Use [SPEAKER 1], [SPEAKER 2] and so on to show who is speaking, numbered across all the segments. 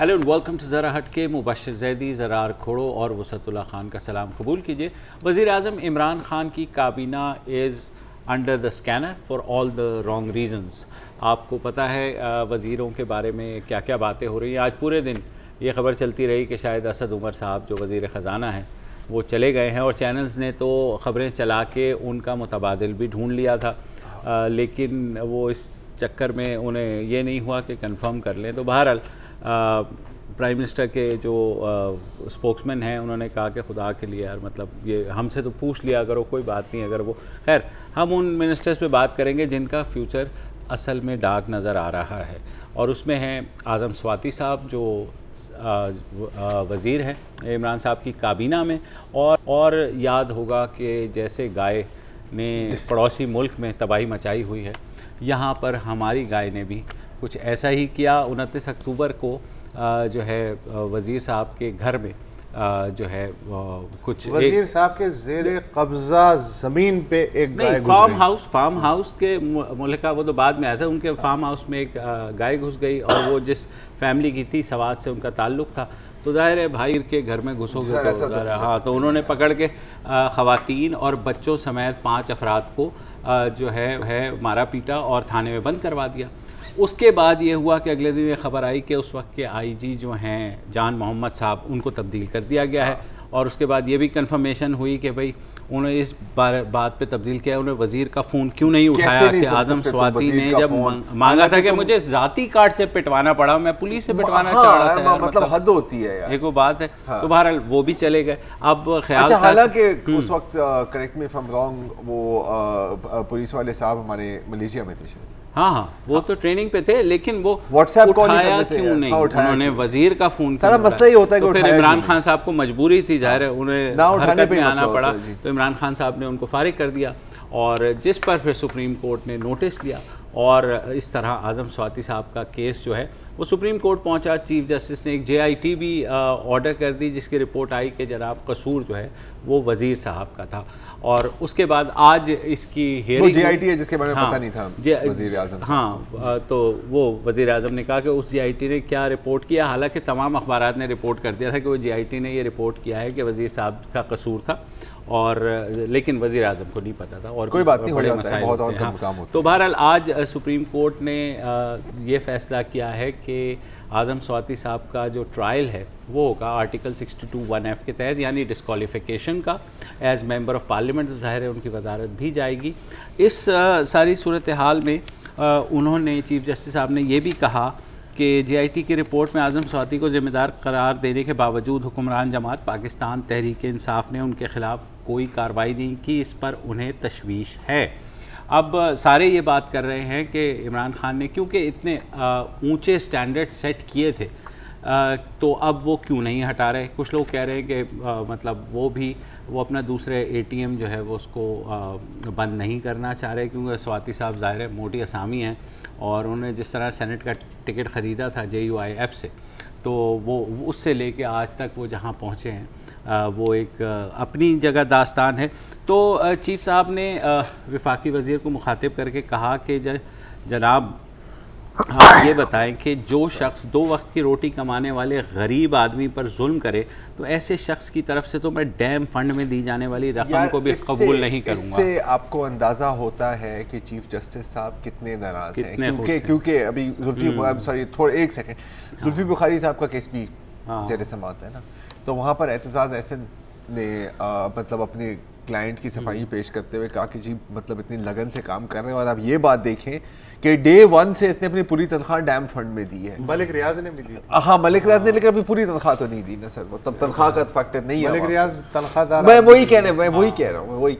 [SPEAKER 1] Hello and welcome to ज़रा हटके। मुबश्शिर ज़ैदी, ज़रार खोड़ो और वसतुल्लाह खान का सलाम कबूल कीजिए। वज़ीर आज़म इमरान खान की काबीना is under the scanner for all the wrong reasons. आपको पता है वज़ीरों के बारे में क्या क्या बातें हो रही हैं। आज पूरे दिन ये खबर चलती रही कि शायद असद उमर साहब जो वज़ीर ख़ज़ाना हैं वो चले गए हैं, और चैनल्स ने तो ख़बरें चला के उनका मुतबादिल भी ढूंढ लिया था, लेकिन वो इस चक्कर में उन्हें ये नहीं हुआ कि कंफर्म कर लें। तो बहरहाल प्राइम मिनिस्टर के जो स्पोक्समैन हैं उन्होंने कहा कि खुदा के लिए यार, मतलब ये हमसे तो पूछ लिया करो, कोई बात नहीं। अगर वो खैर, हम उन मिनिस्टर्स पे बात करेंगे जिनका फ्यूचर असल में डार्क नज़र आ रहा है, और उसमें हैं आज़म स्वाति साहब जो वज़ीर हैं इमरान साहब की काबीना में। और याद होगा कि जैसे गाय ने पड़ोसी मुल्क में तबाही मचाई हुई है, यहाँ पर हमारी गाय ने भी कुछ ऐसा ही किया। 29 अक्टूबर को जो है वज़ीर साहब के घर में जो है कुछ
[SPEAKER 2] वज़ीर साहब के ज़ेरे कब्ज़ा ज़मीन पे एक गाय
[SPEAKER 1] फार्म हाउस के मुल्का, वो तो बाद में आया था। उनके फार्म हाउस में एक गाय घुस गई, और वो जिस फैमिली की थी, सवाद से उनका ताल्लुक़ था, तो ज़ाहिर है भाई के घर में घुसोगे तो हाँ, तो उन्होंने पकड़ के ख़वातीन और बच्चों समेत 5 अफराद को जो है मारा पीटा और थाने में बंद करवा दिया। उसके बाद ये हुआ कि अगले दिन ये खबर आई कि उस वक्त के आईजी जो हैं जान मोहम्मद साहब, उनको तब्दील कर दिया गया है। और उसके बाद ये भी कंफर्मेशन हुई कि भाई उन्होंने इस बात पे तब्दील किया, उन्हें वज़ीर का फ़ोन क्यों नहीं उठाया कि आज़म स्वाति ने जब मांगा था कि मुझे ज़ाती कार्ड से पिटवाना पड़ा, मैं पुलिस से पिटवाना चाह रहा था,
[SPEAKER 2] मतलब हद होती है यार,
[SPEAKER 1] एक वो बात है। तो बहरहाल वो भी चले गए। अब ख्याल
[SPEAKER 2] हालांकि उस वक्त correct me if I am wrong, वो पुलिस वाले साहब हमारे मलेशिया में थे।
[SPEAKER 1] हाँ, वो तो ट्रेनिंग पे थे, लेकिन वो
[SPEAKER 2] व्हाट्सएप कॉल
[SPEAKER 1] उठाया क्यों नहीं? उन्होंने वजीर का फोन
[SPEAKER 2] सारा मसला ही होता है कि
[SPEAKER 1] फिर इमरान खान साहब को मजबूरी थी, जाहिर है उन्हें हरकत में आना पड़ा, तो इमरान खान साहब ने उनको फारिग कर दिया, और जिस पर फिर सुप्रीम कोर्ट ने नोटिस लिया, और इस तरह आज़म स्वाति साहब का केस जो है वो सुप्रीम कोर्ट पहुंचा। चीफ जस्टिस ने एक JIT भी ऑर्डर कर दी, जिसकी रिपोर्ट आई कि जनाब कसूर जो है वो वज़ीर साहब का था। और उसके बाद आज इसकी हियरिंग,
[SPEAKER 2] JIT है जिसके बारे में पता नहीं था वज़ीर आज़म।
[SPEAKER 1] हाँ, तो वो वज़ीर आज़म ने कहा कि उस JIT ने क्या रिपोर्ट किया। हालांकि तमाम अखबारात ने रिपोर्ट कर दिया था कि वो JIT ने ये रिपोर्ट किया है कि वज़ीर साहब का कसूर था, और लेकिन वज़ीर आज़म को नहीं पता था, और
[SPEAKER 2] कोई बात नहीं,
[SPEAKER 1] बड़े मसाइल
[SPEAKER 2] बहुत और
[SPEAKER 1] हाँ।
[SPEAKER 2] काम होते।
[SPEAKER 1] तो बहरहाल आज सुप्रीम कोर्ट ने ये फैसला किया है कि आज़म स्वाति साहब का जो ट्रायल है वो होगा आर्टिकल 62(1)(f) के तहत, यानी डिस्क्वालिफिकेशन का एज़ मेंबर ऑफ पार्लियामेंट। तो ज़ाहिर है उनकी वजारत भी जाएगी। इस सारी सूरत हाल में उन्होंने चीफ जस्टिस साहब ने ये भी कहा कि JIT की रिपोर्ट में आज़म स्वाति को ज़िम्मेदार करार देने के बावजूद हुक्मरान जमात पाकिस्तान तहरीक इंसाफ ने उनके ख़िलाफ़ कोई कार्रवाई नहीं की, इस पर उन्हें तशवीश है। अब सारे ये बात कर रहे हैं कि इमरान खान ने क्योंकि इतने ऊंचे स्टैंडर्ड सेट किए थे, तो अब वो क्यों नहीं हटा रहे। कुछ लोग कह रहे हैं कि मतलब वो अपना दूसरे ATM जो है वो उसको बंद नहीं करना चाह रहे, क्योंकि स्वाति साहब ज़ाहिर है मोटी असामी हैं, और उन्होंने जिस तरह सेनेट का टिकट ख़रीदा था JUIF से, तो वो उससे लेके आज तक वो जहाँ पहुँचे हैं वो एक अपनी जगह दास्तान है। तो चीफ साहब ने वफाकी वज़ीर को मुखातिब करके कहा कि जनाब आप ये बताएं कि जो शख्स 2 वक्त की रोटी कमाने वाले गरीब आदमी पर जुल्म करे, तो ऐसे शख्स की तरफ से तो मैं डैम फंड में दी जाने वाली रकम को भी कबूल नहीं करूँगा।
[SPEAKER 2] इससे आपको अंदाज़ा होता है कि चीफ जस्टिस साहब कितने नाराज़ हैं, क्योंकि अभी एक सेकेंड, जुल्फी बुखारी साहब का केस भी जेर समाअत है ना, तो वहाँ पर एतजाज़ एहसन ने मतलब अपने क्लाइंट की सफाई पेश करते हुए कहा कि जी मतलब इतनी लगन से काम कर रहे हैं, और आप ये बात देखें कि डे 1 से इसने अपनी पूरी तनख्वाह डैम फंड में दी है।
[SPEAKER 3] मलिक रियाज ने भी दी।
[SPEAKER 2] हाँ, मलिक रियाज ने, लेकिन अभी पूरी तनख्वाह तो नहीं दी ना सर, मतलब तनख्वाह का फैक्टर नहीं है।
[SPEAKER 3] मलिक रियाज तनख्वाहदार,
[SPEAKER 2] मैं वही कह रहा हूँ।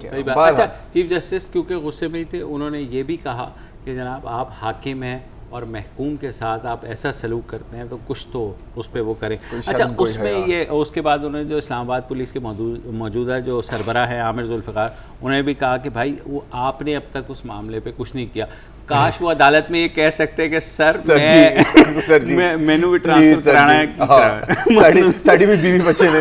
[SPEAKER 1] अच्छा, चीफ जस्टिस क्योंकि गुस्से में ही थे, उन्होंने ये भी कहा कि जनाब आप हाकिम हैं और महकूम के साथ आप ऐसा सलूक करते हैं, तो कुछ तो उस पर वो करें। अच्छा, उसमें ये उसके बाद उन्होंने जो इस्लामाबाद पुलिस के मौजूदा जो सरबरा है आमिर जुल्फ़िकार, उन्हें भी कहा कि भाई वो आपने अब तक उस मामले पे कुछ नहीं किया। काश वो अदालत में ये कह सकते हैं कि मैनू भी ट्रांसफर कराना है,
[SPEAKER 2] साड़ी भी बीवी बच्चे ने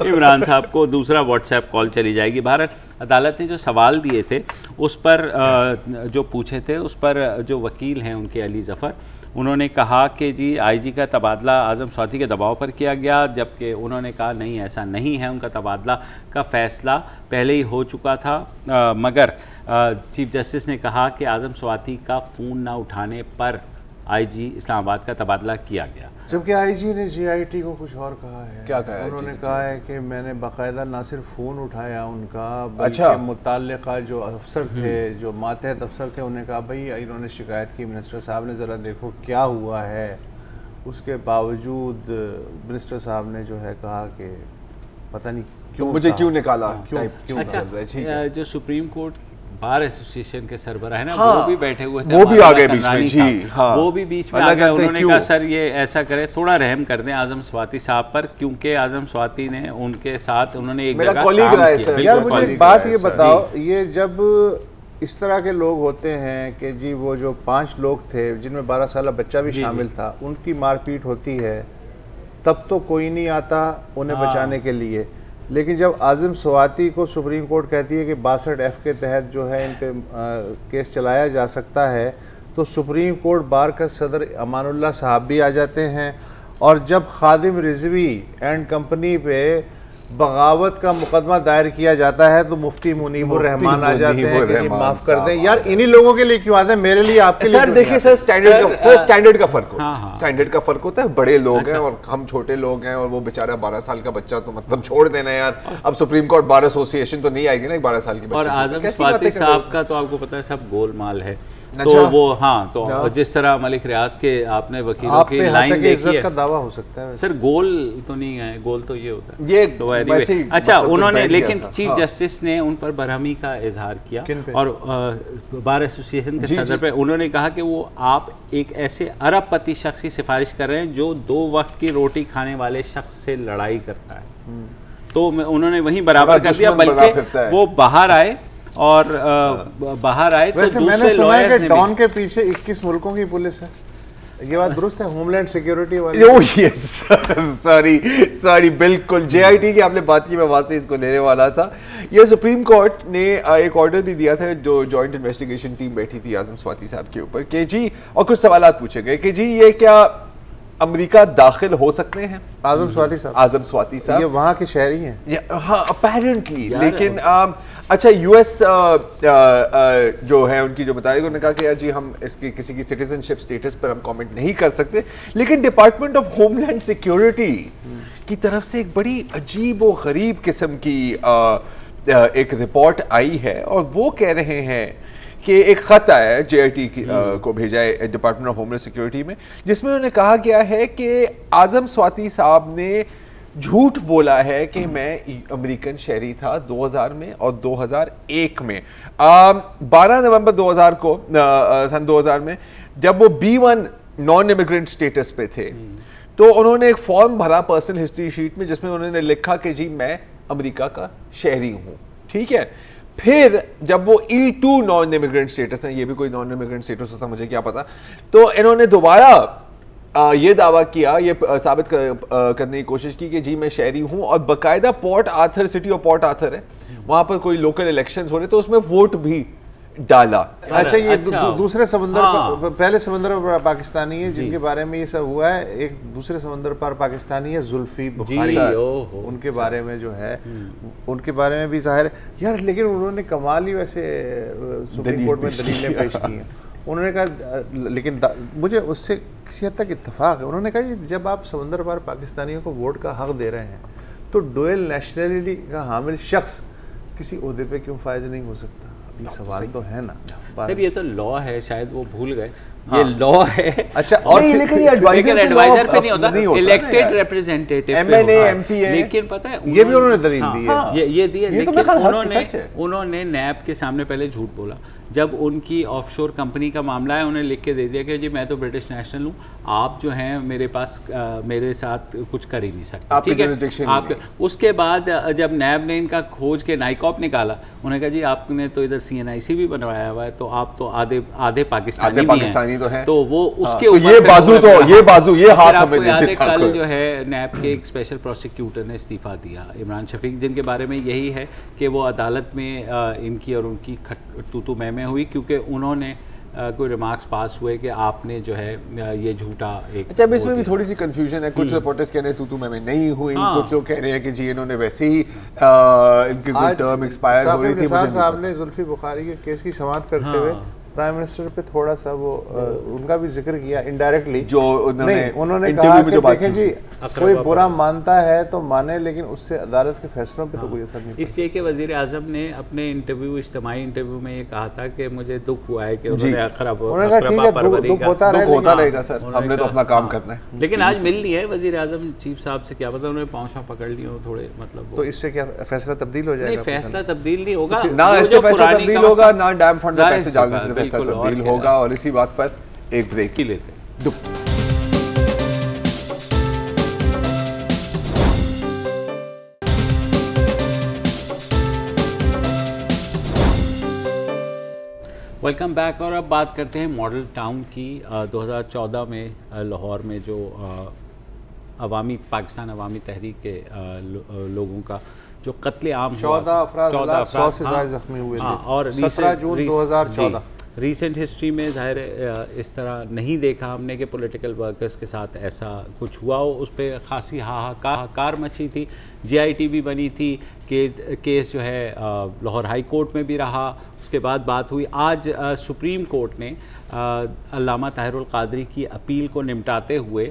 [SPEAKER 1] इमरान साहब को दूसरा व्हाट्सएप कॉल चली जाएगी। भारत अदालत ने जो सवाल दिए थे उस पर जो पूछे थे उस पर जो वकील हैं उनके अली ज़फ़र, उन्होंने कहा कि जी आईजी का तबादला आज़म स्वाति के दबाव पर किया गया, जबकि उन्होंने कहा नहीं ऐसा नहीं है, उनका तबादला का फ़ैसला पहले ही हो चुका था। मगर चीफ जस्टिस ने कहा कि आज़म स्वाति का फ़ोन ना उठाने पर आईजी इस्लामाबाद का तबादला किया गया,
[SPEAKER 3] जबकि आईजी ने जीआईटी को कुछ और कहा है।
[SPEAKER 2] क्या कहा?
[SPEAKER 3] उन्होंने कहा है कि मैंने बाकायदा ना सिर्फ फ़ोन उठाया उनका, बल्कि मुताल्लिका जो अफसर थे, जो मातहत अफसर थे, उन्हें कहा भाई इन्होंने शिकायत की मिनिस्टर साहब ने, ज़रा देखो क्या हुआ है। उसके बावजूद मिनिस्टर साहब ने जो है कहा कि पता नहीं क्यों,
[SPEAKER 2] मुझे क्यों निकाला,
[SPEAKER 1] क्यों। अच्छा, जो सुप्रीम कोर्ट बार एसोसिएशन के सरबराह है ना,
[SPEAKER 2] हाँ,
[SPEAKER 1] वो भी बैठे हुए थे,
[SPEAKER 2] वो भी आ गए बीच में जी, हाँ,
[SPEAKER 1] वो भी बीच में आ गए। उन्होंने कहा सर ये ऐसा करें, थोड़ा रहम कर दें आज़म स्वाति साहब पर, क्योंकि आज़म स्वाति ने उनके साथ उन्होंने एक जगह काम किया।
[SPEAKER 3] यार मुझे एक बात ये बताओ, ये जब इस तरह के लोग होते हैं कि जी वो जो 5 लोग थे जिनमें 12 साल बच्चा भी शामिल था, उनकी मारपीट होती है, तब तो कोई नहीं आता उन्हें बचाने के लिए। लेकिन जब आज़म स्वाति को सुप्रीम कोर्ट कहती है कि 62F के तहत जो है इन पे केस चलाया जा सकता है, तो सुप्रीम कोर्ट बार का सदर अमानुल्लाह साहब भी आ जाते हैं। और जब खादिम रिजवी एंड कंपनी पे बगावत का मुकदमा दायर किया जाता है तो मुफ्ती मुनीबुर रहमान आ जाते हैं कि माफ़ कर दें। यार इन्हीं लोगों के लिए क्यों आते हैं, मेरे लिए आपके लिए?
[SPEAKER 2] सर देखिए सर, स्टैंडर्ड का फर्क होता है, स्टैंडर्ड का फर्क होता है। बड़े लोग हैं और हम छोटे लोग हैं, और वो बेचारा 12 साल का बच्चा, तो मतलब छोड़ देना यार। अब सुप्रीम कोर्ट बार एसोसिएशन तो नहीं आएगी ना 12 साल की बच्चे।
[SPEAKER 1] और आज़म स्वाति साहब का तो आपको पता है सब गोलमाल है, तो वो हाँ, तो जिस तरह मलिक रियाज के आपने वकीलों की लाइन देखी है,
[SPEAKER 3] का दावा हो सकता है
[SPEAKER 1] सर, गोल तो नहीं है, गोल तो ये होता है
[SPEAKER 2] ये
[SPEAKER 1] तो अच्छा मतलब उन्होंने, लेकिन चीफ जस्टिस ने उन पर बरहमी का इजहार किया और बार एसोसिएशन के सदर पे उन्होंने कहा कि वो आप एक ऐसे अरबपति शख्स की सिफारिश कर रहे हैं जो 2 वक्त की रोटी खाने वाले शख्स से लड़ाई करता है। तो उन्होंने वहीं बराबर कर दिया, बल्कि वो बाहर आए और बाहर आए तो
[SPEAKER 3] मैंने सुना है कि डॉन के पीछे 21 मुल्कों की पुलिस है, ये बात दुरुस्त है? होमलैंड सिक्योरिटी वाली?
[SPEAKER 2] ओह यस, सॉरी बिल्कुल, जेआईटी की आपने बात की, मैं वहां से इसको लेने वाला था। ये सुप्रीम कोर्ट ने एक ऑर्डर भी दिया था, जो जॉइंट इन्वेस्टिगेशन टीम बैठी थी आज़म स्वाति साहब के ऊपर, कि जी, और कुछ सवाल पूछे गए कि जी ये क्या अमेरिका दाखिल हो सकते हैं
[SPEAKER 3] आज़म स्वाति साहब?
[SPEAKER 2] आज़म स्वाति साहब
[SPEAKER 3] ये वहाँ के शहरी हैं,
[SPEAKER 2] हाँ अपेरेंटली, लेकिन अच्छा यूएस जो है उनकी जो बताया, उन्होंने कहा कि यार जी हम इसकी किसी की सिटीजनशिप स्टेटस पर हम कमेंट नहीं कर सकते, लेकिन डिपार्टमेंट ऑफ होमलैंड सिक्योरिटी की तरफ से एक बड़ी अजीब व गरीब किस्म की एक रिपोर्ट आई है, और वो कह रहे हैं कि एक खत आया है जेआईटी को भेजा है डिपार्टमेंट ऑफ होमलैंड सिक्योरिटी में, जिसमें उन्होंने कहा गया है कि आज़म स्वाति साहब ने झूठ बोला है कि मैं अमेरिकन शहरी था 2000 में और 2001 में। 12 नवंबर 2000 को सन 2000 में जब वो B1 नॉन इमिग्रेंट स्टेटस पे थे, तो उन्होंने एक फॉर्म भरा पर्सनल हिस्ट्री शीट में, जिसमें उन्होंने लिखा कि जी मैं अमेरिका का शहरी हूँ, ठीक है। फिर जब वो E2 नॉन इमिग्रेंट स्टेटस है, ये भी कोई नॉन इमिग्रेंट स्टेटस होता मुझे क्या पता, तो इन्होंने दोबारा ये दावा किया, ये साबित करने की कोशिश की कि जी मैं शहरी हूं, और बाकायदा port Arthur, city of port Arthur है, वहां पर कोई लोकल इलेक्शंस हो रहे, तो उसमें वोट भी डाला।
[SPEAKER 3] अच्छा, ये दूसरे समंदर पर, पहले समंदर पर पाकिस्तानी है जिनके बारे में ये सब हुआ है, एक दूसरे समंदर पर पाकिस्तानी है जुल्फी बुखारी, उनके बारे में जो है उनके बारे में भी जाहिर है यार। लेकिन उन्होंने कमाल ही वैसे सुप्रीम कोर्ट में दलीलें पेश की हैं। उन्होंने कहा, लेकिन मुझे उससे किसी हद तक इत्तेफाक है, उन्होंने कहा कि जब आप समंदर पार पाकिस्तानियों को वोट का हक दे रहे हैं, तो डुअल नेशनलिटी का हामिल शख्स किसी ओहदे पे क्यों फायज नहीं हो सकता? ये सवाल तो है ना
[SPEAKER 1] सर, ये तो लॉ है, शायद वो भूल गए, ये लॉ है।
[SPEAKER 3] अच्छा,
[SPEAKER 2] और लेकिन
[SPEAKER 1] एडवाइजर पे नहीं होता, इलेक्टेड रिप्रेजेंटेटिव
[SPEAKER 2] MNA MP है।
[SPEAKER 1] लेकिन पता है
[SPEAKER 3] ये भी उन्होंने दलील दी है,
[SPEAKER 1] ये दी है, लेकिन उन्होंने नैब के सामने पहले झूठ बोला। जब उनकी ऑफशोर कंपनी का मामला है, उन्हें लिख के दे दिया कि जी मैं तो ब्रिटिश नेशनल हूँ, आप जो हैं मेरे पास मेरे साथ कुछ कर ही नहीं सकते, ठीक है। आप उसके बाद जब नैब ने इनका खोज के नाइकॉप निकाला, उन्होंने कहा जी आपने तो इधर CNIC भी बनवाया हुआ है, तो आप तो आधे पाकिस्तानी
[SPEAKER 2] पाकिस्तानी तो है,
[SPEAKER 1] तो वो उसके
[SPEAKER 2] तो ये बाजू ये हाथ हमें
[SPEAKER 1] देते। कल जो है नैब के एक स्पेशल प्रोसिक्यूटर ने इस्तीफा दिया, इमरान शफीक, जिनके बारे में यही है कि वो अदालत में इनकी और उनकी तू मैं हुई, क्योंकि उन्होंने कोई रिमार्क्स पास हुए कि आपने जो है ये झूठा एक।
[SPEAKER 2] अच्छा, अब इसमें भी थोड़ी सी कंफ्यूजन है, कुछ रिपोर्टर्स कह रहे हैं तू मैं नहीं हुई, कुछ लोग कह रहे हैं कि जी इन्होंने वैसे ही इनकी कोई टर्म एक्सपायर हो रही थी।
[SPEAKER 3] साहब ने जुल्फी बुखारी के केस की समाअत करते हुए प्राइम मिनिस्टर पे थोड़ा सा वो उनका भी जिक्र किया इनडायरेक्टली, जो उन्होंने कहा कि देखें जी कोई बुरा मानता है तो माने, लेकिन उससे अदालत के फैसलों पे तो कोई असर नहीं।
[SPEAKER 1] इसलिए कि वजीर आजम ने अपने इंटरव्यू, इज्तिमाई इंटरव्यू में ये कहा था कि मुझे दुख हुआ है कि उन्होंने
[SPEAKER 3] दुख होता
[SPEAKER 2] रहेगा सर, हमने तो अपना काम करना है।
[SPEAKER 1] लेकिन आज मिल ली है वजीर आजम चीफ साहब से, क्या पता उन्होंने पाँव पकड़ ली हो थोड़े, मतलब
[SPEAKER 3] तो इससे क्या फैसला तब्दील हो जाएगा?
[SPEAKER 1] फैसला तब्दील नहीं होगा,
[SPEAKER 2] ना ऐसे फैसला तब्दील होगा, ना डैम फंड में पैसे जाने से फैसला तब्दील होगा। और इसी बात पर एक ब्रेक
[SPEAKER 1] ही लेते हैं। Welcome back. और अब बात करते हैं मॉडल टाउन की। 2014 में लाहौर में जो पाकिस्तान अवामी तहरीक के लोगों का जो कत्ले आम
[SPEAKER 3] 14 अफराद 100 से ज़्यादा जख्मी हुए थे, और 17 जून 2014।
[SPEAKER 1] रीसेंट हिस्ट्री में ज़ाहिर इस तरह नहीं देखा हमने कि पॉलिटिकल वर्कर्स के साथ ऐसा कुछ हुआ हो। उस पर खासी हाहाकार मची थी, GIT भी बनी थी, केस जो है लाहौर हाई कोर्ट में भी रहा। उसके बाद बात हुई, आज सुप्रीम कोर्ट ने अल्लामा ताहिरुल क़ादरी की अपील को निपटाते हुए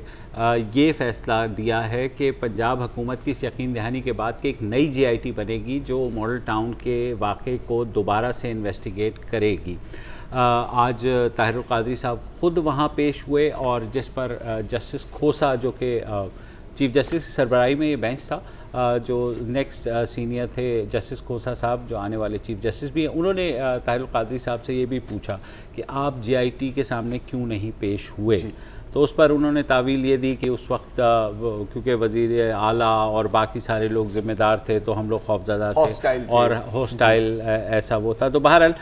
[SPEAKER 1] ये फ़ैसला दिया है कि पंजाब हुकूमत की इस यकीन दहानी के बाद कि एक नई GIT बनेगी जो मॉडल टाउन के वाक़े को दोबारा से इन्वेस्टिगेट करेगी। आज ताहिरुल क़ादरी साहब ख़ुद वहाँ पेश हुए, और जिस पर जस्टिस खोसा, जो कि चीफ जस्टिस की सरबराही में ये बेंच था, जो नेक्स्ट सीनियर थे जस्टिस खोसा साहब, जो आने वाले चीफ जस्टिस भी हैं, उन्होंने ताहिरुल क़ादरी साहब से ये भी पूछा कि आप GIT के सामने क्यों नहीं पेश हुए। तो उस पर उन्होंने तावील ये दी कि उस वक्त क्योंकि वज़ीर आला और बाकी सारे लोग ज़िम्मेदार थे, तो हम लोग खौफज़दा थे और हॉस्टाइल ऐसा वो था। तो बहरहाल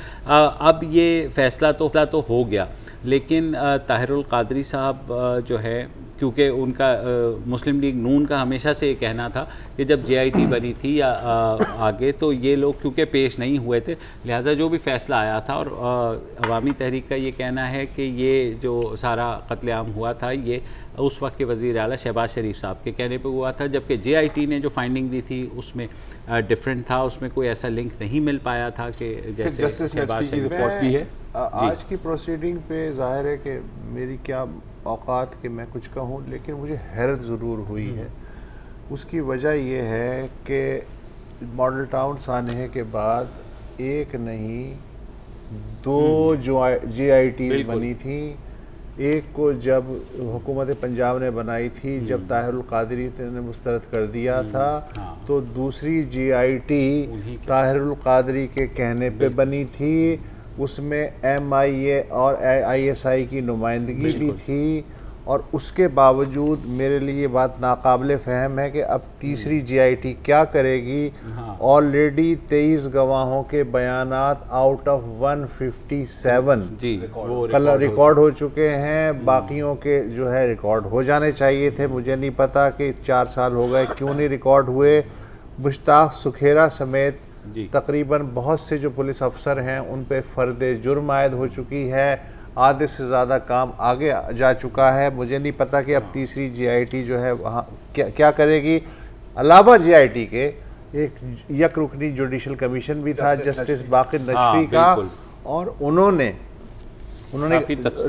[SPEAKER 1] अब ये फ़ैसला तो हो गया, लेकिन ताहिरुल क़ादरी साहब जो है, क्योंकि उनका मुस्लिम लीग नून का हमेशा से ये कहना था कि जब GIT बनी थी या आगे, तो ये लोग क्योंकि पेश नहीं हुए थे, लिहाजा जो भी फ़ैसला आया था, और अवामी तहरीक का ये कहना है कि ये जो सारा कत्लेआम हुआ था ये उस वक्त के वज़ीर आला शहबाज शरीफ साहब के कहने पे हुआ था, जबकि GIT ने जो फाइंडिंग दी थी उसमें डिफरेंट था, उसमें कोई ऐसा लिंक नहीं मिल पाया था कि जैसे शहबाज की रिपोर्ट भी है।
[SPEAKER 3] आज की प्रोसीडिंग पे जाहिर है कि मेरी क्या औकात कि मैं कुछ कहूँ, लेकिन मुझे हैरत ज़रूर हुई है। उसकी वजह यह है कि मॉडल टाउन सानहे के बाद एक नहीं 2 जो GITs बनी थी। एक को जब हुकूमत पंजाब ने बनाई थी, जब ताहिरुल क़ादरी ने मुस्तरद कर दिया था, तो दूसरी GIT ताहिरुल क़ादरी के कहने पे बनी थी। उसमें MIA और ISI की नुमाइंदगी भी थी, और उसके बावजूद मेरे लिए बात नाकाबिले फ़हम है कि अब तीसरी GIT क्या करेगी। ऑलरेडी 23 गवाहों के बयानात आउट ऑफ 157 कल रिकॉर्ड हो चुके हैं। बाकियों के जो है रिकॉर्ड हो जाने चाहिए थे। मुझे नहीं पता कि 4 साल हो गए क्यों नहीं रिकॉर्ड हुए। मुश्ताक सुखेरा समेत तकरीबन बहुत से जो पुलिस अफसर हैं उन पे फ़र्द जुर्म आयद हो चुकी है। आधे से ज़्यादा काम आगे जा चुका है। मुझे नहीं पता कि अब तीसरी GIT जो है वहाँ क्या करेगी। अलावा GIT के एक यक रुकनी जुडिशल कमीशन भी था जस्टिस बाक़िर नशफी का, और उन्होंने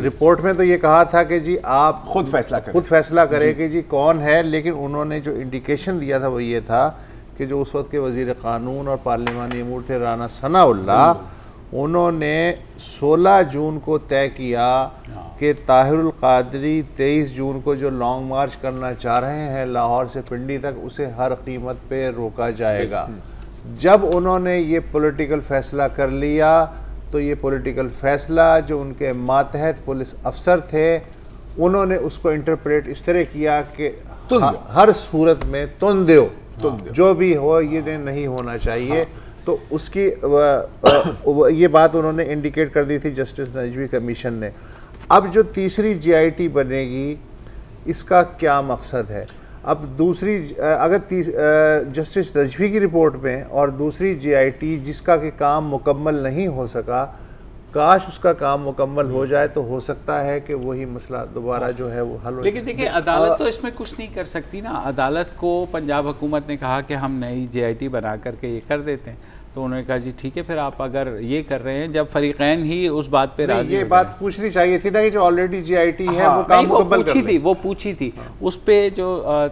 [SPEAKER 3] रिपोर्ट में तो ये कहा था कि जी आप खुद फैसला करें कि जी कौन है, लेकिन उन्होंने जो इंडिकेशन दिया था वो ये था कि जो उस वक्त के वज़ीर क़ानून और पार्लिमानी अमूर थे राना सनाउल्लाह, उन्होंने 16 जून को तय किया कि ताहिरुल क़ादरी 23 जून को जो लॉन्ग मार्च करना चाह रहे हैं लाहौर से पिंडी तक, उसे हर कीमत पे रोका जाएगा। जब उन्होंने ये पॉलिटिकल फ़ैसला कर लिया, तो ये पॉलिटिकल फ़ैसला जो उनके मातहत पुलिस अफसर थे उन्होंने उसको इंटरप्रेट इस तरह किया कि हर सूरत में तुम दो, जो भी हो ये नहीं होना चाहिए। तो उसकी ये बात उन्होंने इंडिकेट कर दी थी जस्टिस नजवी कमीशन ने। अब जो तीसरी GIT बनेगी इसका क्या मकसद है? अब दूसरी अगर जस्टिस नजफी की रिपोर्ट में और दूसरी GIT जिसका कि काम मुकम्मल नहीं हो सका, काश उसका काम मुकम्मल हो जाए तो हो सकता है कि वही मसला दोबारा जो है वो हल हो।
[SPEAKER 1] लेकिन देखिए अदालत तो इसमें कुछ नहीं कर सकती ना। अदालत को पंजाब हुकूमत ने कहा कि हम नई GIT बना करके ये कर देते हैं, तो उन्होंने कहा जी ठीक है, फिर आप अगर ये कर रहे हैं, जब फरीकैन ही उस बात पे राजी,
[SPEAKER 3] ये बात पूछनी चाहिए थी ना कि जो ऑलरेडी GIT है वो काम मुकम्मल कर ले।
[SPEAKER 1] वो पूछी थी उस पे जो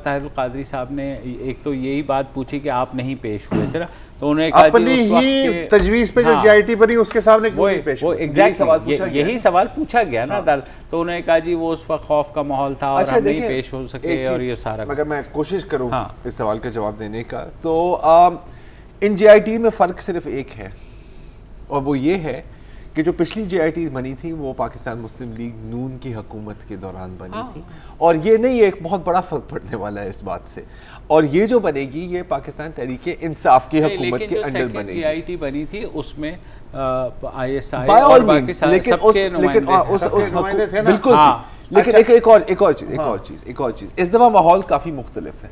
[SPEAKER 1] ताहिरुल कादरी साहब ने एक तो यही बात पूछी कि आप नहीं पेश हुए थे ना, तो उन्होंने कहा
[SPEAKER 3] अपनी ही तजवीज़ पे जो GIT बनी उसके सामने क्यों नहीं पेश हुए?
[SPEAKER 1] यही सवाल पूछा गया ना अदालत, तो उन्होंने कहा जी वो उस वक्त खौफ का माहौल था और हम नहीं पेश हो सके और ये सारा।
[SPEAKER 2] अगर मैं कोशिश करूँ इस सवाल का जवाब देने का, तो इन GIT में फ़र्क सिर्फ एक है, और वो ये है कि जो पिछली GIT बनी थी वो पाकिस्तान मुस्लिम लीग नून की हुकूमत के दौरान बनी थी, और ये नहीं, एक बहुत बड़ा फ़र्क पड़ने वाला है इस बात से। और ये जो बनेगी ये पाकिस्तान तहरीक इंसाफ की हुकूमत के अंडर बनेगी।
[SPEAKER 1] GIT बनी थी उसमें ISI
[SPEAKER 2] और बाकी सबके नुमाइंदे थे ना, बिल्कुल। लेकिन एक और चीज़ इस दफ़ा माहौल काफ़ी मुख्तलिफ है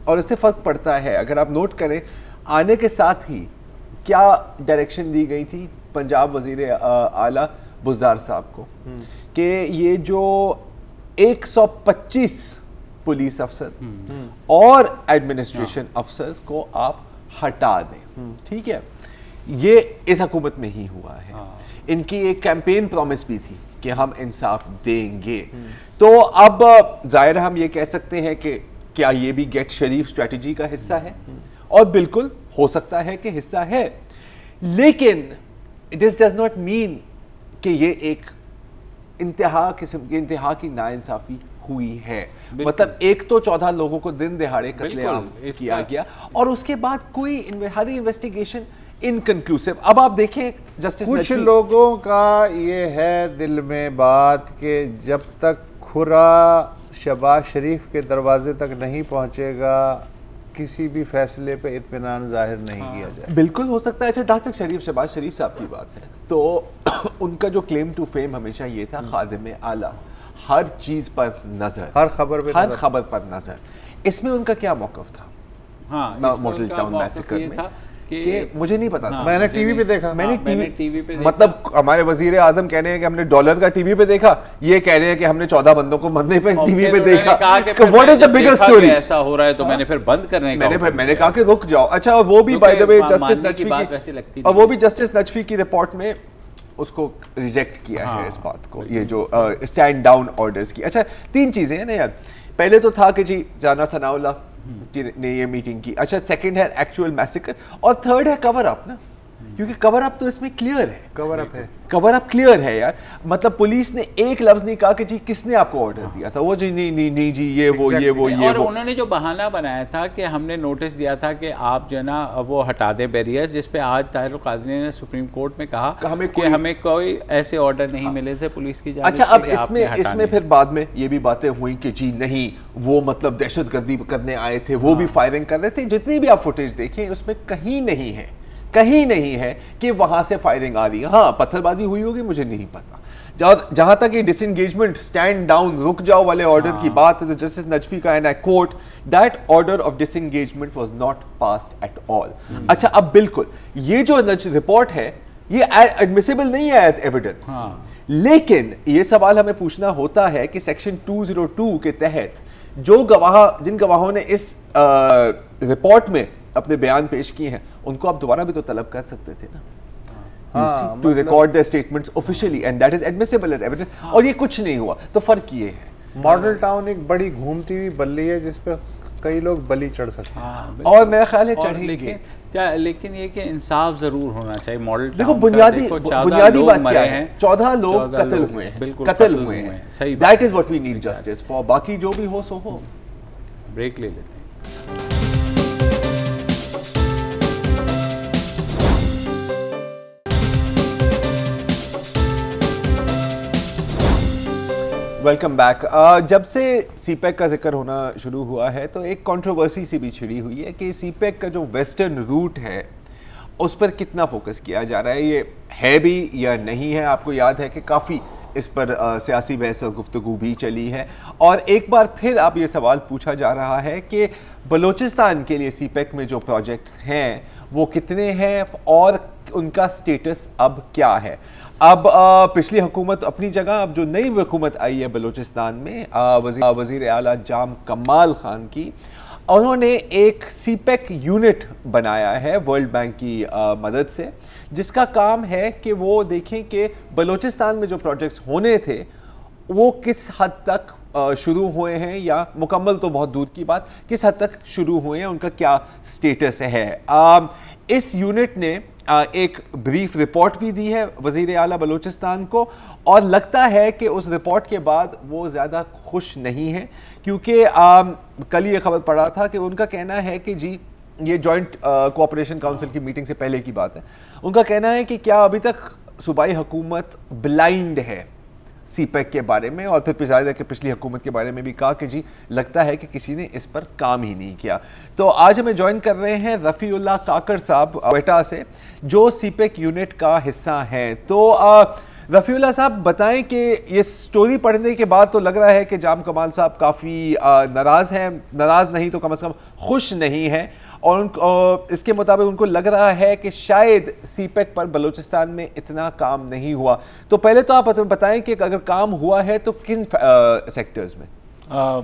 [SPEAKER 2] और इससे फ़र्क पड़ता है। अगर आप नोट करें, आने के साथ ही क्या डायरेक्शन दी गई थी पंजाब वजीर आला बुज़दार साहब को कि ये जो 125 पुलिस अफसर और एडमिनिस्ट्रेशन अफसर्स को आप हटा दें। ठीक है, ये इस हुकूमत में ही हुआ है। इनकी एक कैंपेन प्रॉमिस भी थी कि हम इंसाफ देंगे। तो अब जाहिर हम ये कह सकते हैं कि क्या ये भी गेट शरीफ स्ट्रेटजी का हिस्सा है, और बिल्कुल हो सकता है कि हिस्सा है, लेकिन दिस डज नॉट मीन कि ये एक इंतहा की नाइंसाफी हुई है। मतलब एक तो 14 लोगों को दिन दिहाड़े कत्लेआम किया गया और उसके बाद कोई हर इन्वेस्टिगेशन इनकंक्लूसिव। अब आप देखें जस्टिस
[SPEAKER 3] कुछ लोगों का ये है दिल में बात कि जब तक खुरा शहबाज शरीफ के दरवाजे तक नहीं पहुंचेगा किसी भी फैसले पे इत्मीनान जाहिर नहीं किया जाए।
[SPEAKER 2] बिल्कुल हो सकता है। अच्छा, जहाँ तक शहबाज शरीफ साहब की बात है तो उनका जो क्लेम टू फेम हमेशा ये था, खादिम आला, हर चीज पर नजर,
[SPEAKER 3] हर खबर पर
[SPEAKER 2] नजर। इसमें उनका क्या मौक़िफ़ था? मॉडल टाउन मैसेकर में कि मुझे नहीं पता था।
[SPEAKER 3] मैंने टीवी पे देखा।
[SPEAKER 2] मैंने टीवी पे मतलब हमारे वजीर आजम कह रहे हैं कि हमने डॉलर का टीवी पे देखा, ये कह रहे हैं कि हमने 14 बंदों को मरने पे टीवी पे देखा। What is the bigger story?
[SPEAKER 1] ऐसा हो रहा है तो मैंने फिर बंद करने का
[SPEAKER 2] मैंने कहा कि रुक जाओ। अच्छा, और वो भी by the way justice Najafi और वो भी जस्टिस नजफी की रिपोर्ट में उसको रिजेक्ट किया है इस बात को, ये जो स्टैंड डाउन ऑर्डर्स की। अच्छा, 3 चीजें हैं ना यार। पहले तो था कि जी जाना सनाउल्लाह ने ये मीटिंग की। अच्छा, सेकंड है एक्चुअल मैसेकर, और थर्ड है कवर अप ना, क्योंकि कवर अप तो इसमें क्लियर है। कवर अप क्लियर है यार। मतलब पुलिस ने एक लफ्ज नहीं कहा कि जी किसने आपको ऑर्डर दिया था, वो जी नहीं जी ये वो
[SPEAKER 1] और उन्होंने जो बहाना बनाया था कि हमने नोटिस दिया था कि आप जो है ना वो हटा दें बैरियर्स, जिस पे आज ताहिरुल कादरी ने सुप्रीम कोर्ट में कहा कि हमें कोई ऐसे ऑर्डर नहीं मिले थे पुलिस की जानिब से।
[SPEAKER 2] अच्छा, अब इसमें फिर बाद में ये भी बातें हुई कि जी नहीं, वो मतलब दहशतगर्दी करने आए थे, वो भी फायरिंग कर रहे थे। जितनी भी आप फुटेज देखें उसमें कहीं नहीं है कि वहां से फायरिंग आ रही है। हाँ, पत्थरबाजी हुई होगी, मुझे नहीं पता। जहां तक ये डिसएंगेजमेंट, स्टैंड डाउन, रुक जाओ वाले ऑर्डर की बात है, तो जस्टिस नजफी का and I quote, that order of disengagement was not passed at all. अच्छा, अब बिल्कुल ये जो रिपोर्ट है ये एडमिसिबल नहीं है एज एविडेंस, लेकिन ये सवाल हमें पूछना होता है कि सेक्शन 202 के तहत जिन गवाहों ने इस रिपोर्ट में अपने बयान पेश किए हैं, उनको आप दोबारा भी तो तलब कर सकते थे ना, to record the statements officially, and that is admissible as evidence. और ये कुछ नहीं हुआ। तो फर्क ये है,
[SPEAKER 3] मॉडल टाउन एक बड़ी घूमती हुई बल्ली है जिसपे कई लोग बलि चढ़ सकते हैं,
[SPEAKER 2] और मेरा ख्याल है चढ़ेंगे।
[SPEAKER 1] लेकिन ये कि इंसाफ जरूर होना चाहिए। मॉडल
[SPEAKER 2] देखो, बुनियादी बात क्या है, 14 लोग कत्ल हुए हैं। सही, that is what we need justice for. बाकी जो भी हो सो हो।
[SPEAKER 1] ब्रेक ले लेते हैं।
[SPEAKER 2] Welcome back. जब से सीपैक का जिक्र होना शुरू हुआ है तो एक कंट्रोवर्सी सी भी छिड़ी हुई है कि सीपैक का जो वेस्टर्न रूट है उस पर कितना फोकस किया जा रहा है, ये है भी या नहीं है। आपको याद है कि काफ़ी इस पर सियासी बहस और गुफ्तगू भी चली है, और एक बार फिर अब ये सवाल पूछा जा रहा है कि बलूचिस्तान के लिए सीपेक में जो प्रोजेक्ट्स हैं वो कितने हैं और उनका स्टेटस अब क्या है। अब पिछली हुकूमत अपनी जगह, अब जो नई हुकूमत आई है बलूचिस्तान में वज़ीर आला जाम कमाल खान की, उन्होंने एक सीपेक यूनिट बनाया है वर्ल्ड बैंक की मदद से, जिसका काम है कि वो देखें कि बलूचिस्तान में जो प्रोजेक्ट्स होने थे वो किस हद तक शुरू हुए हैं, या मुकम्मल तो बहुत दूर की बात, किस हद तक शुरू हुए हैं, उनका क्या स्टेटस है। इस यूनिट ने एक ब्रीफ रिपोर्ट भी दी है वज़ीर आला बलूचिस्तान को, और लगता है कि उस रिपोर्ट के बाद वो ज़्यादा खुश नहीं है, क्योंकि कल ये खबर पड़ा था कि उनका कहना है कि जी, ये जॉइंट कोऑपरेशन काउंसिल की मीटिंग से पहले की बात है, उनका कहना है कि क्या अभी तक सूबाई हुकूमत ब्लाइंड है सीपेक के बारे में, और फिर पिछले के पिछली हुकूमत के बारे में भी कहा कि जी लगता है कि किसी ने इस पर काम ही नहीं किया। तो आज हमें ज्वाइन कर रहे हैं रफ़ीउल्लाह काकर साहब क्वेटा से, जो सीपेक यूनिट का हिस्सा हैं। तो रफ़ीउल्लाह साहब बताएं कि ये स्टोरी पढ़ने के बाद तो लग रहा है कि जाम कमाल साहब काफ़ी नाराज़ हैं, नाराज़ नहीं तो कम से कम खुश नहीं हैं, और इसके मुताबिक उनको लग रहा है कि शायद सीपेक पर बलूचिस्तान में इतना काम नहीं हुआ। तो पहले तो आप बताएं कि अगर काम हुआ है तो किन सेक्टर्स में।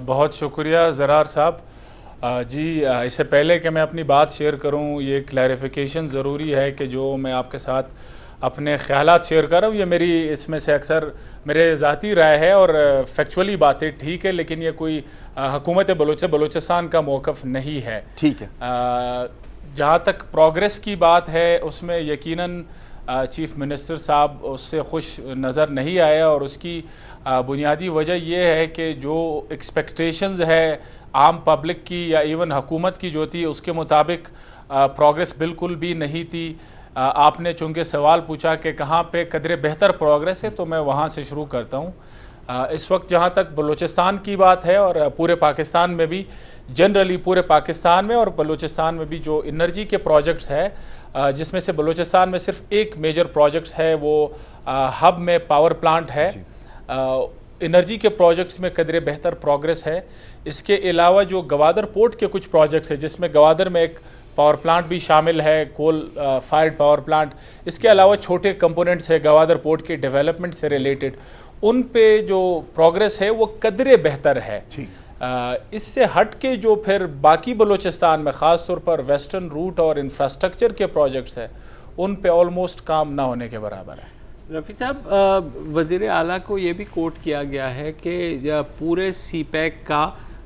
[SPEAKER 4] बहुत शुक्रिया ज़रार साहब। जी, इससे पहले कि मैं अपनी बात शेयर करूं, ये क्लैरिफिकेशन ज़रूरी है कि जो मैं आपके साथ अपने ख्यालात शेयर कर रहा हूँ, ये मेरी इसमें से अक्सर मेरे ज़ाती राय है और फैक्चुअली बातें ठीक है, लेकिन ये कोई हुकूमत बलूचिस्तान का मौक़िफ़ नहीं है।
[SPEAKER 2] ठीक है।
[SPEAKER 4] जहाँ तक प्रोग्रेस की बात है उसमें यकीनन चीफ़ मिनिस्टर साहब उससे खुश नज़र नहीं आया, और उसकी बुनियादी वजह यह है कि जो एक्सपेक्टेशंस है आम पब्लिक की या इवन हुकूमत की जो थी उसके मुताबिक प्रोग्रेस बिल्कुल भी नहीं थी। आपने चूँकि सवाल पूछा कि कहाँ पे कदरे बेहतर प्रोग्रेस है, तो मैं वहाँ से शुरू करता हूँ। इस वक्त जहाँ तक बलूचिस्तान की बात है, और पूरे पाकिस्तान में भी, जनरली पूरे पाकिस्तान में और बलूचिस्तान में भी जो एनर्जी के प्रोजेक्ट्स है, जिसमें से बलूचिस्तान में सिर्फ एक मेजर प्रोजेक्ट्स है, वो हब में पावर प्लांट है। एनर्जी के प्रोजेक्ट्स में कदरे बेहतर प्रोग्रेस है। इसके अलावा जो गवादर पोर्ट के कुछ प्रोजेक्ट्स हैं, जिसमें गवादर में एक पावर प्लांट भी शामिल है, कोल फायर्ड पावर प्लांट, इसके अलावा छोटे कंपोनेंट्स है गवादर पोर्ट के डेवलपमेंट से रिलेटेड, उन पे जो प्रोग्रेस है वो कदरे बेहतर है। इससे हट के जो फिर बाकी बलूचिस्तान में ख़ास तौर पर वेस्टर्न रूट और इंफ्रास्ट्रक्चर के प्रोजेक्ट्स है, उन पे ऑलमोस्ट काम ना होने के बराबर है।
[SPEAKER 1] रफ़ी साहब, वज़ीर आला को ये भी कोट किया गया है कि पूरे सीपेक का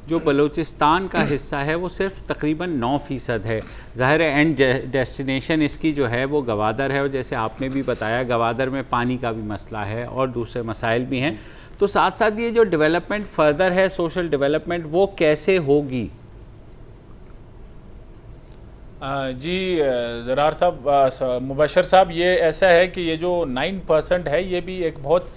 [SPEAKER 1] जो बलूचिस्तान का हिस्सा है वो सिर्फ तकरीबन 9% है। ज़ाहिर है एंड डेस्टिनेशन इसकी जो है वो गवादर है, और जैसे आपने भी बताया गवादर में पानी का भी मसला है और दूसरे मसाइल भी हैं। तो साथ साथ ये जो डेवलपमेंट फर्दर है, सोशल डेवलपमेंट, वो कैसे होगी?
[SPEAKER 4] जी ज़रार साहब, मुबशर साहब, ये ऐसा है कि ये जो 9% है ये भी एक बहुत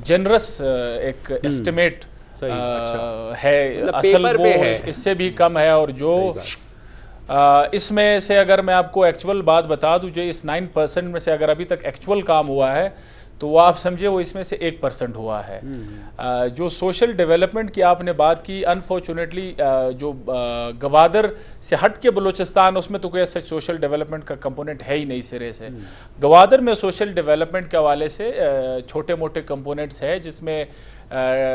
[SPEAKER 4] जनरस एक एस्टिमेट है, असल वो है इससे भी कम है। और जो इसमें से अगर मैं आपको एक्चुअल बात बता दूं, जो इस 9% में से अगर अभी तक एक्चुअल काम हुआ है तो वो आप समझिए वो इसमें से 1% हुआ है। जो सोशल डेवलपमेंट की आपने बात की, अनफॉर्चुनेटली जो गवादर से हट के बलूचिस्तान, उसमें तो कोई ऐसा सोशल डेवलपमेंट का कंपोनेंट है ही नहीं सिरे से। गवादर में सोशल डेवलपमेंट के हवाले से छोटे मोटे कंपोनेंट्स है, जिसमें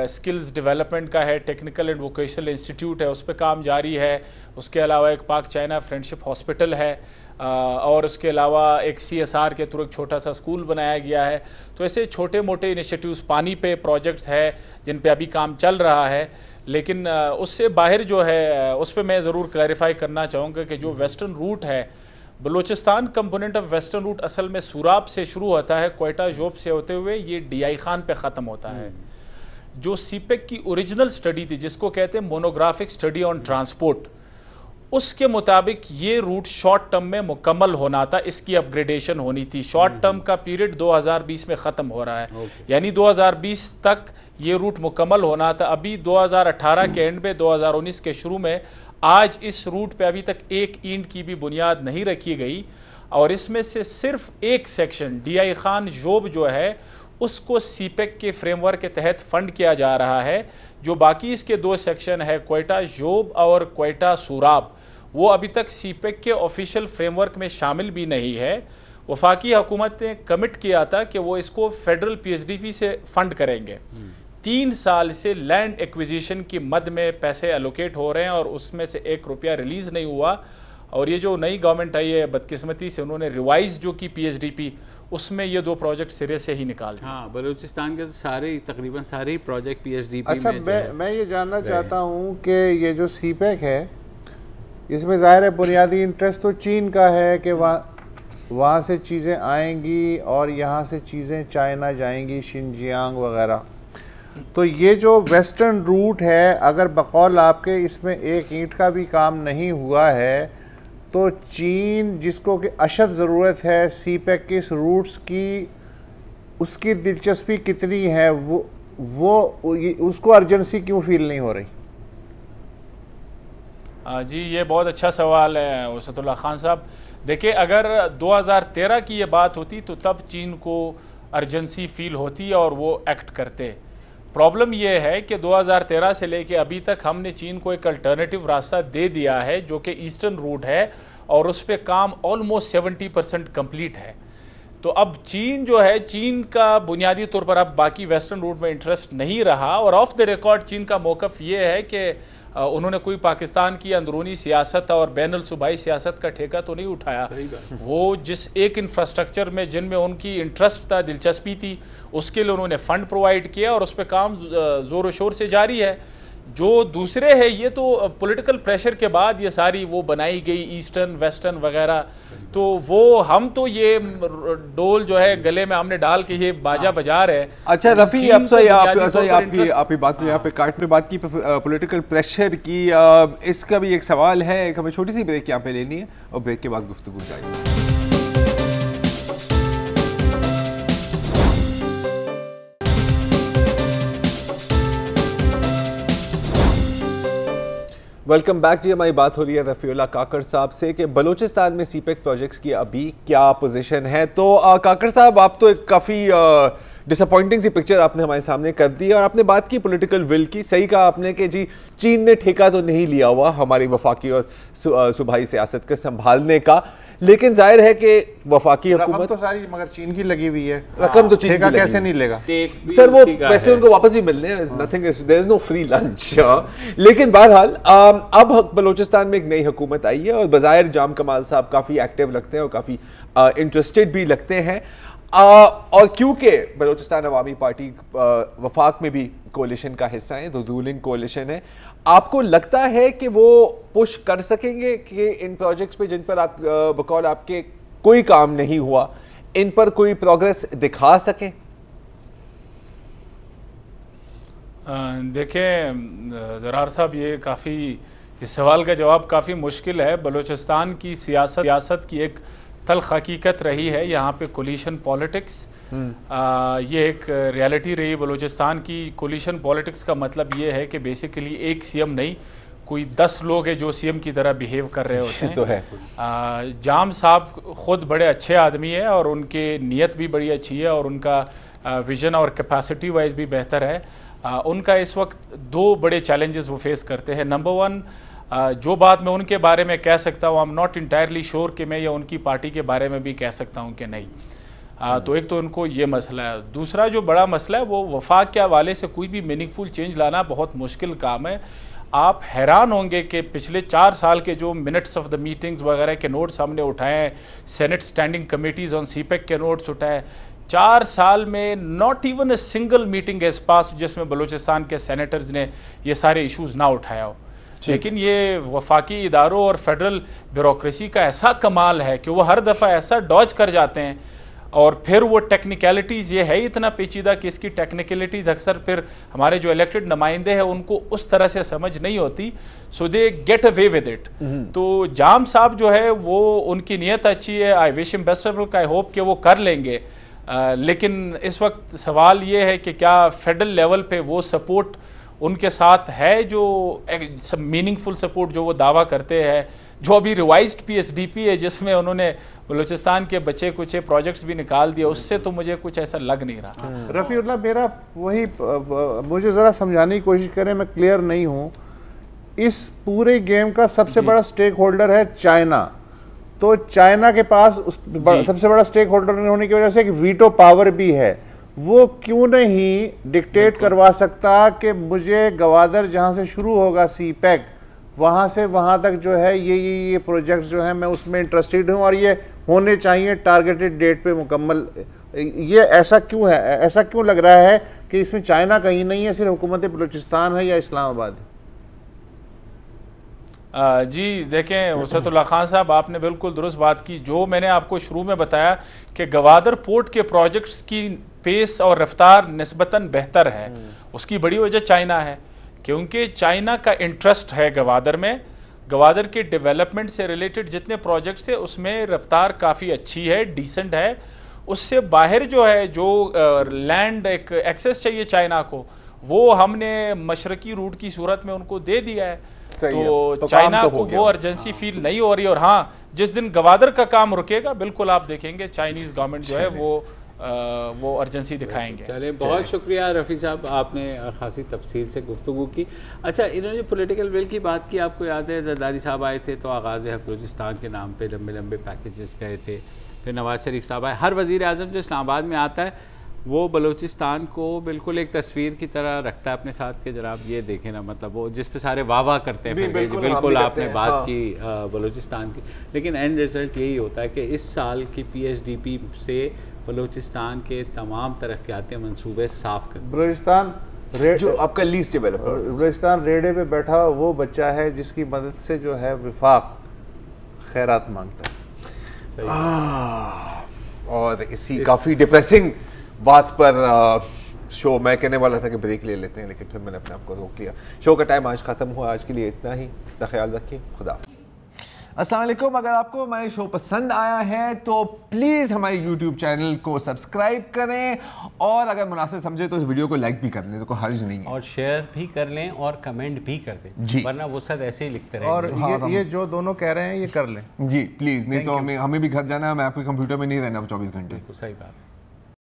[SPEAKER 4] स्किल्स डेवलपमेंट का है, टेक्निकल एंड वोकेशनल इंस्टीट्यूट है, उस पर काम जारी है। उसके अलावा एक पाक चाइना फ्रेंडशिप हॉस्पिटल है, और उसके अलावा एक CSR के थ्रू एक छोटा सा स्कूल बनाया गया है। तो ऐसे छोटे मोटे इनिशिएटिव्स, पानी पे प्रोजेक्ट्स है जिन पे अभी काम चल रहा है। लेकिन उससे बाहर जो है उस पर मैं ज़रूर क्लैरिफाई करना चाहूँगा कि जो वेस्टर्न रूट है, Balochistan component of western root असल में सूराब से शुरू होता है, क्वेटा जोब से होते हुए ये DI खान पे ख़त्म होता है। जो सीपेक की ओरिजिनल स्टडी थी, जिसको कहते हैं मोनोग्राफिक स्टडी ऑन ट्रांसपोर्ट, उसके मुताबिक ये रूट शॉर्ट टर्म में मुकम्मल होना था, इसकी अपग्रेडेशन होनी थी। शॉर्ट टर्म का पीरियड 2020 में ख़त्म हो रहा है, यानी 2020 तक ये रूट मुकम्मल होना था। अभी 2018 के एंड में, 2019 के शुरू में, आज इस रूट पे अभी तक एक ईंट की भी बुनियाद नहीं रखी गई, और इसमें से सिर्फ एक सेक्शन DI खान जोब जो है उसको सीपेक के फ्रेमवर्क के तहत फंड किया जा रहा है। जो बाकी इसके 2 सेक्शन है, क्वेटा जोब और क्वेटा सूराब, वो अभी तक सीपेक के ऑफिशियल फ्रेमवर्क में शामिल भी नहीं है। वफाकी हुकूमत ने कमिट किया था कि वो इसको फेडरल पीएसडीपी से फंड करेंगे। 3 साल से लैंड एक्विजिशन की मद में पैसे एलोकेट हो रहे हैं और उसमें से 1 रुपया रिलीज़ नहीं हुआ। और ये जो नई गवर्नमेंट आई है, बदकिस्मती से उन्होंने रिवाइज जो की पीएसडीपी, उसमें ये 2 प्रोजेक्ट सिरे से ही निकाल।
[SPEAKER 1] हाँ, बलूचिस्तान के तो सारे तकरीबन सारे ही प्रोजेक्ट पीएसडीपी
[SPEAKER 3] अच्छा, मैं ये जानना चाहता हूँ कि ये जो सीपेक है, इसमें ज़ाहिर है बुनियादी इंटरेस्ट तो चीन का है कि वहाँ से चीज़ें आएंगी और यहाँ से चीज़ें चाइना जाएंगी, शिनजियांग वगैरह। तो ये जो वेस्टर्न रूट है, अगर बकौल आपके इसमें एक ईंट का भी काम नहीं हुआ है, तो चीन जिसको कि अशद ज़रूरत है सीपेक के इस रूट्स की, उसकी दिलचस्पी कितनी है, वो उसको अर्जेंसी क्यों फील नहीं हो रही?
[SPEAKER 4] जी, ये बहुत अच्छा सवाल है वसतुल्लाह खान साहब। देखिए, अगर 2013 की ये बात होती तो तब चीन को अर्जेंसी फील होती और वो एक्ट करते। प्रॉब्लम ये है कि 2013 से लेके अभी तक हमने चीन को एक अल्टरनेटिव रास्ता दे दिया है जो कि ईस्टर्न रूट है और उस पर काम ऑलमोस्ट 70% कंप्लीट है। तो अब चीन जो है, चीन का बुनियादी तौर पर अब बाकी वेस्टर्न रूट में इंटरेस्ट नहीं रहा। और ऑफ द रिकॉर्ड चीन का मौक़िफ़ ये है कि उन्होंने कोई पाकिस्तान की अंदरूनी सियासत और बैनुल सूबाई सियासत का ठेका तो नहीं उठाया। वो जिस एक इंफ्रास्ट्रक्चर में जिनमें उनकी इंटरेस्ट था, दिलचस्पी थी, उसके लिए उन्होंने फ़ंड प्रोवाइड किया और उस पर काम ज़ोर शोर से जारी है। जो दूसरे है, ये तो पॉलिटिकल प्रेशर के बाद ये सारी वो बनाई गई ईस्टर्न वेस्टर्न वगैरह, तो वो हम तो ये डोल जो है गले में हमने डाल के ये बाजा बजा रहे हैं।
[SPEAKER 2] अच्छा रफ़ी, आपकी बात में यहाँ पे काट में बात की पॉलिटिकल प्रेशर की, इसका भी एक सवाल है। हमें छोटी सी ब्रेक यहाँ पे लेनी है और ब्रेक के बाद गुफ्तगू जाएगी। वेलकम बैक जी। हमारी बात हो रही है रफ़ीउल्लाह काकड़ साहब से कि बलूचिस्तान में सीपेक प्रोजेक्ट्स की अभी क्या पोजीशन है। तो काकड़ साहब, आप तो एक काफ़ी डिसअपॉइंटिंग सी पिक्चर आपने हमारे सामने कर दी और आपने बात की पॉलिटिकल विल की। सही कहा आपने कि जी चीन ने ठेका तो नहीं लिया हुआ हमारी वफाकी और सूबाई सियासत के संभालने का, लेकिन जाहिर है कि वफाकी हुकूमत
[SPEAKER 3] तो सारी मगर चीन की लगी हुई है।
[SPEAKER 2] रकम तो चीन
[SPEAKER 3] ठेका कैसे नहीं लेगा
[SPEAKER 2] सर, वो पैसे उनको वापस भी मिलने, nothing is, there is no free lunch. लेकिन बहरहाल अब बलूचिस्तान में एक नई हुकूमत आई है और बज़ाहिर जाम कमाल साहब काफ़ी एक्टिव लगते हैं और काफ़ी इंटरेस्टेड भी लगते हैं। और क्योंकि बलूचिस्तान अवामी पार्टी वफाक में भी कोalition का हिस्सा है, तो रूलिंग कोalition है, आपको लगता है कि वो पुश कर सकेंगे कि इन प्रोजेक्ट्स पे जिन पर आप बकौल आपके कोई काम नहीं हुआ, इन पर कोई प्रोग्रेस दिखा सकें?
[SPEAKER 4] देखें ज़रार साहब, ये काफ़ी, इस सवाल का जवाब काफ़ी मुश्किल है। बलूचिस्तान की सियासत की एक तल्ख हकीकत रही है यहाँ पे कोलिशन पॉलिटिक्स। ये एक रियलिटी रही बलूचिस्तान की। कोलिशन पॉलिटिक्स का मतलब ये है कि बेसिकली एक सीएम नहीं, कोई 10 लोग हैं जो सीएम की तरह बिहेव कर रहे होते हैं।
[SPEAKER 2] तो है।
[SPEAKER 4] जाम साहब खुद बड़े अच्छे आदमी हैं और उनके नीयत भी बड़ी अच्छी है और उनका विजन और कैपेसिटी वाइज भी बेहतर है। उनका इस वक्त 2 बड़े चैलेंजेस वो फेस करते हैं। नंबर 1, जो बात मैं उनके बारे में कह सकता हूँ, I am not entirely sure कि मैं या उनकी पार्टी के बारे में भी कह सकता हूँ कि नहीं। तो एक तो उनको ये मसला है। दूसरा जो बड़ा मसला है वो वफाक के हवाले से कोई भी मीनिंगफुल चेंज लाना बहुत मुश्किल काम है। आप हैरान होंगे कि पिछले 4 साल के जो मिनट्स ऑफ द मीटिंग्स वगैरह के नोट्स हमने उठाए हैं, senate standing committees on CPEC के नोट्स उठाए, 4 साल में not even a single meeting has passed जिसमें बलूचिस्तान के सेनेटर्स ने ये सारे इशूज़ ना उठाया हो। लेकिन ये वफाकी इदारों और फेडरल ब्यूरोक्रेसी का ऐसा कमाल है कि वो हर दफ़ा ऐसा डॉज कर जाते हैं और फिर वो टेक्निकलिटीज़, ये है इतना पेचीदा कि इसकी टेक्निकलिटीज़ अक्सर फिर हमारे जो इलेक्टेड नुमाइंदे हैं उनको उस तरह से समझ नहीं होती, so they get away with it. तो जाम साहब जो है वो, उनकी नीयत अच्छी है, I wish him best of luck, I hope कि वो कर लेंगे। लेकिन इस वक्त सवाल ये है कि क्या फेडरल लेवल पे वो सपोर्ट उनके साथ है, जो मीनिंगफुल सपोर्ट जो वो दावा करते हैं, जो अभी रिवाइज्ड PSDP है जिसमें उन्होंने बलूचिस्तान के बचे कुछ प्रोजेक्ट्स भी निकाल दिए, उससे तो मुझे कुछ ऐसा लग नहीं रहा।
[SPEAKER 3] रफ़ीउल्लाह, मेरा वही, मुझे ज़रा समझाने की कोशिश करें, मैं क्लियर नहीं हूँ। इस पूरे गेम का सबसे बड़ा स्टेक होल्डर है चाइना, तो चाइना के पास सबसे बड़ा स्टेक होल्डर होने की वजह से एक वीटो पावर भी है। वो क्यों नहीं डिक्टेट करवा सकता कि मुझे गवादर जहाँ से शुरू होगा CPEC, वहाँ से वहाँ तक जो है ये प्रोजेक्ट जो है मैं उसमें इंटरेस्टेड हूँ और ये होने चाहिए टारगेटेड डेट पे मुकम्मल। ये ऐसा क्यों है, ऐसा क्यों लग रहा है कि इसमें चाइना कहीं नहीं है, सिर्फ हुकूमत बलूचिस्तान है या इस्लामाबाद है?
[SPEAKER 4] जी देखें वसतुल्लाह खान साहब, आपने बिल्कुल दुरुस्त बात की। जो मैंने आपको शुरू में बताया कि गवादर पोर्ट के प्रोजेक्ट्स की पेस और रफ्तार निस्बतन बेहतर है, उसकी बड़ी वजह चाइना है, क्योंकि चाइना का इंटरेस्ट है गवादर में। गवादर के डेवलपमेंट से रिलेटेड जितने प्रोजेक्ट्स है उसमें रफ्तार काफ़ी अच्छी है, डिसेंट है। उससे बाहर जो है, जो लैंड एक एक्सेस चाहिए चाइना को, वो हमने मशरकी रूट की सूरत में उनको दे दिया है। तो चाइना को वो अर्जेंसी फील नहीं हो रही। और हाँ, जिस दिन गवादर का काम रुकेगा, बिल्कुल आप देखेंगे चाइनीज़ गवर्नमेंट जो है वो अर्जेंसी दिखाएंगे।
[SPEAKER 1] चलिए, बहुत शुक्रिया रफ़ी साहब, आपने खासी तफसील से गुफ्तगू की। अच्छा, इन्होंने पॉलिटिकल विल की बात की, आपको याद है जरदारी साहब आए थे तो आगाज़ हक़ बलूचिस्तान के नाम पे लंबे लंबे पैकेजेस गए थे। फिर नवाज़ शरीफ साहब आए। हर वज़ीर आज़म जो इस्लामाबाद में आता है वो बलूचिस्तान को बिल्कुल एक तस्वीर की तरह रखता है अपने साथ के, जनाब ये देखें ना, मतलब वो जिस पे सारे वाह वाह करते हैं, बिल्कुल आपने बात की बलूचिस्तान की, लेकिन एंड रिज़ल्ट यही होता है कि इस साल की PSDP से बलूचिस्तान के तमाम तरक्याती मंसूबे साफ कर।
[SPEAKER 3] बलूचिस्तान
[SPEAKER 2] जो आपका लीस्ट डेवलपर,
[SPEAKER 3] बलूचिस्तान रेडे पे बैठा वो बच्चा है जिसकी मदद से जो है विफाक खैरात मांगता है।
[SPEAKER 2] और इसी काफ़ी डिप्रेसिंग बात पर शो मैं कहने वाला था कि ब्रेक ले लेते हैं, लेकिन फिर मैंने अपने आप को रोक लिया। शो का टाइम आज ख़त्म हुआ, आज के लिए इतना ही। अपना ख्याल रखिए, खुदा। अस्सलाम वालेकुम। अगर आपको हमारे शो पसंद आया है तो प्लीज़ हमारे YouTube चैनल को सब्सक्राइब करें, और अगर मुनासिब समझे तो इस वीडियो को लाइक भी कर लें, तो कोई हर्ज नहीं है,
[SPEAKER 1] और शेयर भी कर लें और कमेंट भी कर दें जी, वरना वो सब ऐसे ही लिखते रहें।
[SPEAKER 3] और ये जो दोनों कह रहे हैं ये कर लें
[SPEAKER 2] जी प्लीज़, नहीं तो हमें भी घर जाना है, मैं आपके कंप्यूटर में नहीं रहना 24 घंटे।
[SPEAKER 1] सही बात।